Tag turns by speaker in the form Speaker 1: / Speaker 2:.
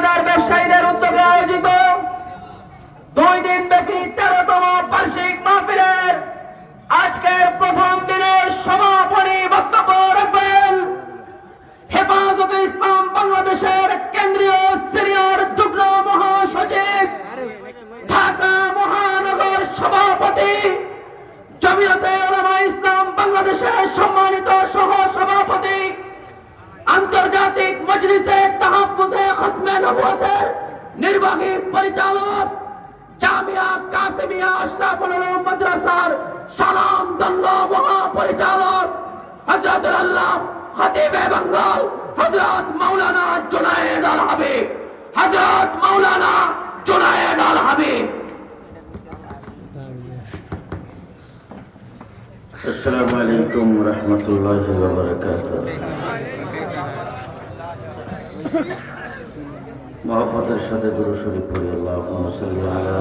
Speaker 1: বাজার ব্যবসায়ীদের উদ্যোগে আয়োজিত 2 দিন ব্যাপী 13তম বার্ষিক মাহফিলের আজকের প্রথম দিনের সমাপনী বক্তব্য রাখবেন হেফাজতে ইসলাম বাংলাদেশের কেন্দ্রীয় সিনিয়র যুগ্ম মহাসচিব, ঢাকা মহানগর সভাপতি, জমিয়তে উলামা ইসলাম বাংলাদেশের সম্মানিত সহ সভাপতি, আন্তর্জাতিক মজলিসে তাহাফুজে খতমে নবুয়তের নির্বাহী পরিচালক, জামিয়া কাসিমিয়া আশরাফুল উলুম মাদ্রাসার সালাম দণ্ড মহাপরিচালক হযরতুল আল্লাহ খতিবে বেঙ্গল হযরত মাওলানা জুনায়েদ আল হাবিব, হযরত মাওলানা জুনায়েদ আল হাবিব।
Speaker 2: আসসালামু আলাইকুম ওয়া রাহমাতুল্লাহি ওয়া বারাকাতুহু। মহব্বতের সাথে দুরূদ শরীফ পড়ি। আল্লাহুম্মা সাল্লি আলা